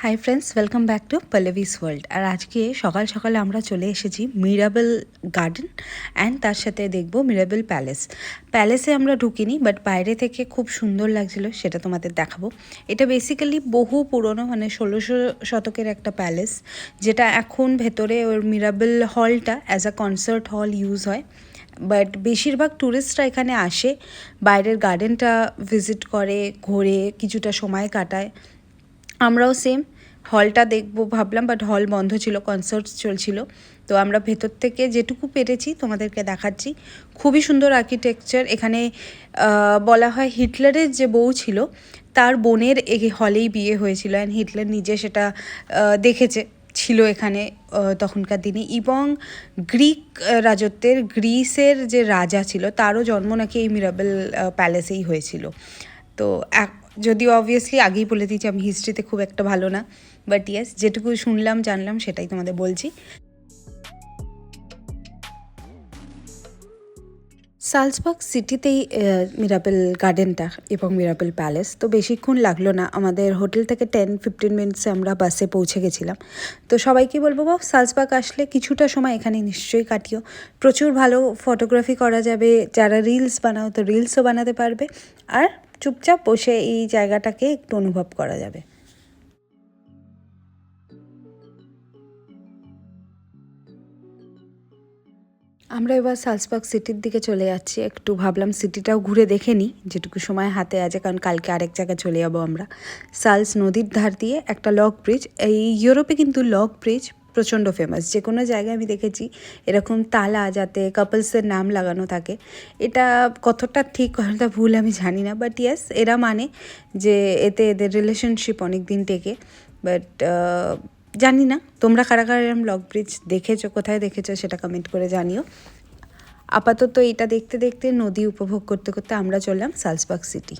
High friends, welcome back to Pallavi's world. আর আজকে সকাল সকালে আমরা চলে এসেছি মিরাবেল গার্ডেন অ্যান্ড তার সাথে দেখব মিরাবেল প্যালেস। প্যালেসে আমরা ঢুকিনি, বাট বাইরে থেকে খুব সুন্দর লাগছিল, সেটা তোমাদের দেখাবো। এটা বেসিক্যালি বহু পুরনো, মানে 1600 শতকের একটা প্যালেস, যেটা এখন ভেতরে ওর মিরাবেল হলটা as a concert hall use হয়। বাট বেশিরভাগ ট্যুরিস্টরা এখানে আসে, বাইরের গার্ডেনটা ভিজিট করে, ঘোরে, কিছুটা সময় কাটায়। আমরাও সেম হলটা দেখবো ভাবলাম, বাট হল বন্ধ ছিল, কনসার্ট চলছিল। তো আমরা ভেতর থেকে যেটুকু পেরেছি তোমাদেরকে দেখাচ্ছি। খুবই সুন্দর আর্কিটেকচার। এখানে বলা হয় হিটলারের যে বউ ছিল তার বোনের এই হলেই বিয়ে হয়েছিল, অ্যান্ড হিটলার নিজে সেটা দেখেছে, ছিল এখানে তখনকার দিনে। এবং গ্রিক রাজত্বের, গ্রিসের যে রাজা ছিল তারও জন্ম নাকি এই মিরাবেল প্যালেসেই হয়েছিল। তো যদিও অবভিয়াসলি আগেই বলে দিয়েছি আমি হিস্ট্রিতে খুব একটা ভালো না, বাট ইয়েস যেটুকু শুনলাম জানলাম সেটাই তোমাদের বলছি। সালজবার্গ সিটিতেই মিরাবেল গার্ডেনটা এবং মিরাবেল প্যালেস। তো বেশিক্ষণ লাগলো না, আমাদের হোটেল থেকে 10-15 মিনিটসে আমরা বাসে পৌঁছে গেছিলাম। তো সবাইকে বলবো বা সালজবার্গ আসলে কিছুটা সময় এখানে নিশ্চয়ই কাটিও। প্রচুর ভালো ফটোগ্রাফি করা যাবে, যারা রিলস বানাও তো রিলসও বানাতে পারবে, আর চুপচাপ বসে এই জায়গাটাকে একটু অনুভব করা যাবে। আমরা এবার সালজবার্গ সিটির দিকে চলে যাচ্ছি। একটু ভাবলাম সিটিটাও ঘুরে দেখে নিই যেটুকু সময় হাতে আছে, কারণ কালকে আরেক জায়গায় চলে যাবো আমরা। সালস নদীর ধার দিয়ে একটা লক ব্রিজ। এই ইউরোপে কিন্তু লক ব্রিজ প্রচণ্ড ফেমাস। যে কোনো জায়গায় আমি দেখেছি এরকম তালা যাতে কাপলসের নাম লাগানো থাকে। এটা কতটা ঠিক কতটা ভুল আমি জানি না, বাট ইয়েস এরা মানে যে এতে এদের রিলেশনশিপ অনেক দিন টেকে। বাট জানি না তোমরা কারা কারা এরকম লক ব্রিজ দেখেছো, কোথায় দেখেছো সেটা কমেন্ট করে জানিও। আপাতত এটা দেখতে দেখতে নদী উপভোগ করতে করতে আমরা চললাম সালজবার্গ সিটি।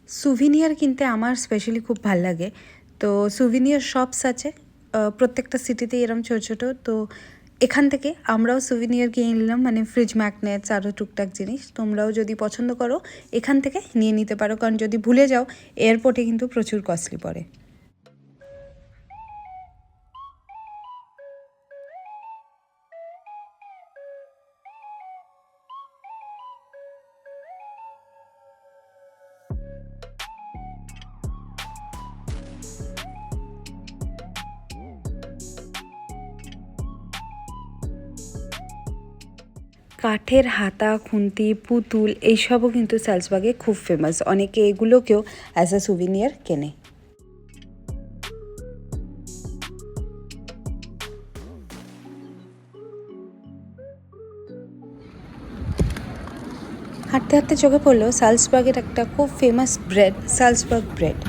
সুভিনিয়ার কিনতে আমার স্পেশালি খুব ভাল লাগে। তো সুভিনিয়ার শপস আছে প্রত্যেকটা সিটিতেই এরম ছোটো ছোটো। তো এখান থেকে আমরাও সুভিনিয়ার কিনে নিলাম, মানে ফ্রিজ ম্যাগনেটস আরও টুকটাক জিনিস। তোমরাও যদি পছন্দ করো এখান থেকে নিয়ে নিতে পারো, কারণ যদি ভুলে যাও এয়ারপোর্টে কিন্তু প্রচুর কস্টলি পড়ে। কাঠের হাতা, খুন্তি, পুতুল এইসবও কিন্তু সালজবার্গে খুব ফেমাস। অনেকে এগুলোকেও অ্যাজ আ সুভিনিয়ার কেনে। হাঁটতে হাঁটতে চোখে পড়লো সালজবার্গের একটা খুব ফেমাস ব্রেড, সালজবার্গ ব্রেড।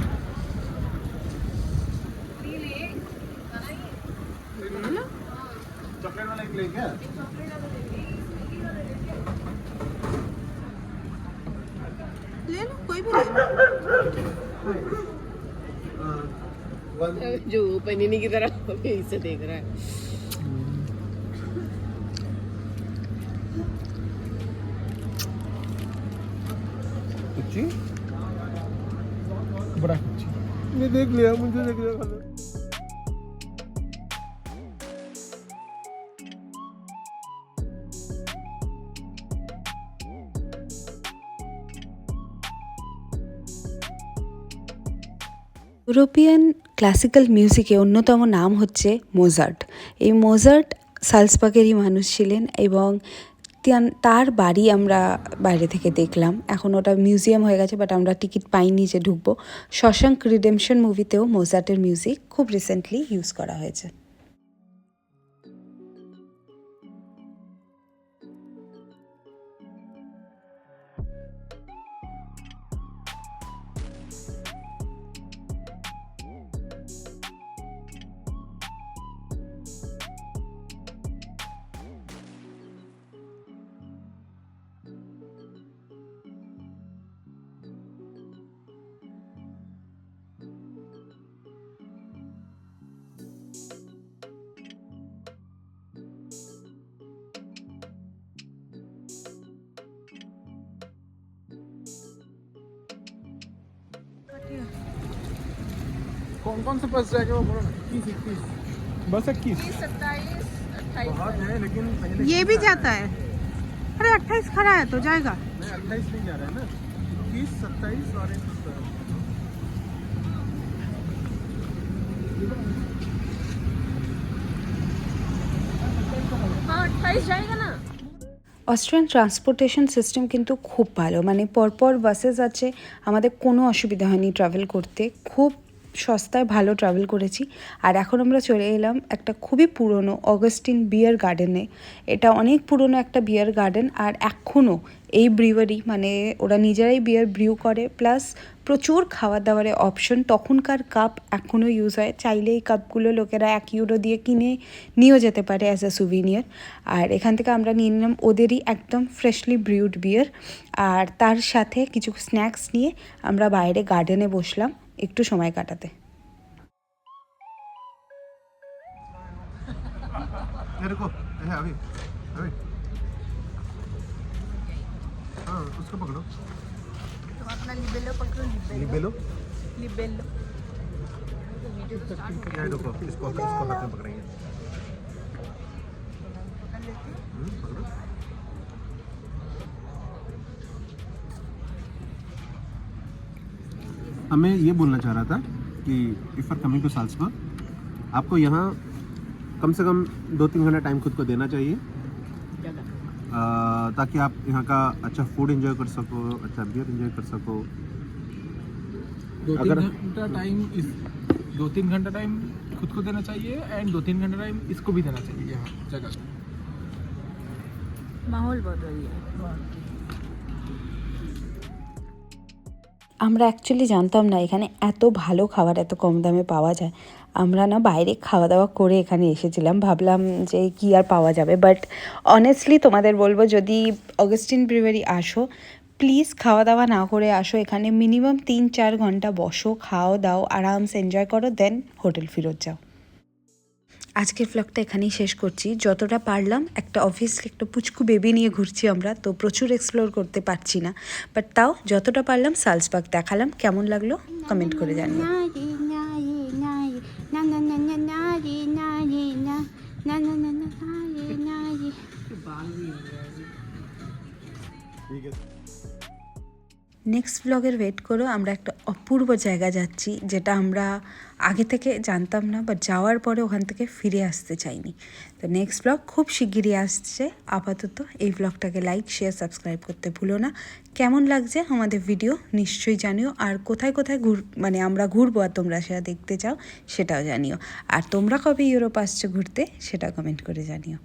जो पनीनी की तरह इसे देख रहा है। कुछ बड़ा कुछ मैं देख लिया, मुझे देख लिया खाना। ইউরোপিয়ান ক্লাসিক্যাল মিউজিকে অন্যতম নাম হচ্ছে মোজার্ট। এই মোজার্ট সালজবার্গেরই মানুষ ছিলেন, এবং তার বাড়ি আমরা বাইরে থেকে দেখলাম। এখন ওটা মিউজিয়াম হয়ে গেছে, বাট আমরা টিকিট পাইনি যে ঢুকবো। শশাঙ্ক রিডেমশন মুভিতেও মোজার্টের মিউজিক খুব রিসেন্টলি ইউজ করা হয়েছে। कौन कौन से बस जाएगा वो बोलो ना। 21 बस 21 बहुत है लेकिन पहले ये भी जाता है। अरे 28 खड़ा है तो जाएगा। नहीं 28 नहीं जा रहा है ना 21 27 और 1 हाँ 28 जाएगा ना। অস্ট্রিয়ান ট্রান্সপোর্টেশন সিস্টেম কিন্তু খুব ভালো, মানে পরপর বাসেস আছে, আমাদের কোনো অসুবিধা হয়নি ট্রাভেল করতে, খুব সস্তায় ভালো ট্রাভেল করেছি। আর এখন আমরা চলে এলাম একটা খুবই পুরনো অগাস্টিন বিয়ার গার্ডেনে। এটা অনেক পুরনো একটা বিয়ার গার্ডেন, আর এখনও এই ব্রিউয়ারি মানে ওরা নিজেরাই বিয়ার ব্রিউ করে, প্লাস প্রচুর খাবার দাবারের অপশন। তখনকার কাপ এখনও ইউজ হয়, চাইলে এই কাপগুলো লোকেরা €1 দিয়ে কিনে নিয়েও যেতে পারে অ্যাজ আ সুভিনিয়ার। আর এখান থেকে আমরা নিয়ে নিলাম ওদেরই একদম ফ্রেশলি ব্রিউড বিয়ার, আর তার সাথে কিছু স্ন্যাক্স নিয়ে আমরা বাইরে গার্ডেনে বসলাম একটু সময় কাটাতে। ये रुको है अभी अभी हाँ उसको पकड़ो तुम अपना लिबेलो पकड़ो। लिबेलो लिबेलो ये रुको इसको हाथ में पकड़ेंगे पकड़ो हमें ये बोलना चाह रहा था कि if are coming to Salzburg आपको यहाँ कम से कम 2-3 घंटा टाइम खुद को देना चाहिए ताकि आप यहाँ का अच्छा फूड एंजॉय कर सको, अच्छा बियर एंजॉय कर सको। अगर 2-3 घंटा टाइम खुद को देना चाहिए एंड 2-3 घंटा टाइम इसको भी देना चाहिए यहाँ जगह। माहौल बहुत बढ़िया है। আমরা অ্যাকচুয়ালি জানতাম না এখানে এত ভালো খাবার এত কম দামে পাওয়া যায়। আমরা না বাইরে খাওয়া দাওয়া করে এখানে এসেছিলাম, ভাবলাম যে কি আর পাওয়া যাবে, বাট অনেস্টলি তোমাদের বলবো যদি অগাস্টিন ব্রিউয়ারি আসো প্লিজ খাওয়া দাওয়া না করে আসো। এখানে মিনিমাম 3-4 ঘন্টা বসো, খাও দাও, আরামসে এনজয় করো, দেন হোটেল ফেরত যাও। আজকের ব্লগটা এখানেই শেষ করছি। যতটা পারলাম একটা অবভিয়াসলি একটা পুচকু বেবি নিয়ে ঘুরছি আমরা, তো প্রচুর এক্সপ্লোর করতে পারছি না, বাট তাও যতটা পারলাম সালসবার্গ দেখালাম। কেমন লাগলো কমেন্ট করে জানিও। নেক্সট ব্লগের ওয়েট করো, আমরা একটা অপূর্ব জায়গা যাচ্ছি যেটা আমরা আগে থেকে জানতাম না, বাট যাওয়ার পরে ওখান থেকে ফিরে আসতে চাইনি। তো নেক্সট ব্লগ খুব শিগগিরই আসছে। আপাতত এই ব্লগটাকে লাইক শেয়ার সাবস্ক্রাইব করতে ভুলো না। কেমন লাগছে আমাদের ভিডিও নিশ্চয়ই জানিও, আর কোথায় কোথায় মানে আমরা ঘুরবো আর তোমরা সেটা দেখতে চাও সেটাও জানিও, আর তোমরা কবে ইউরোপ আসছো ঘুরতে সেটা কমেন্ট করে জানিও।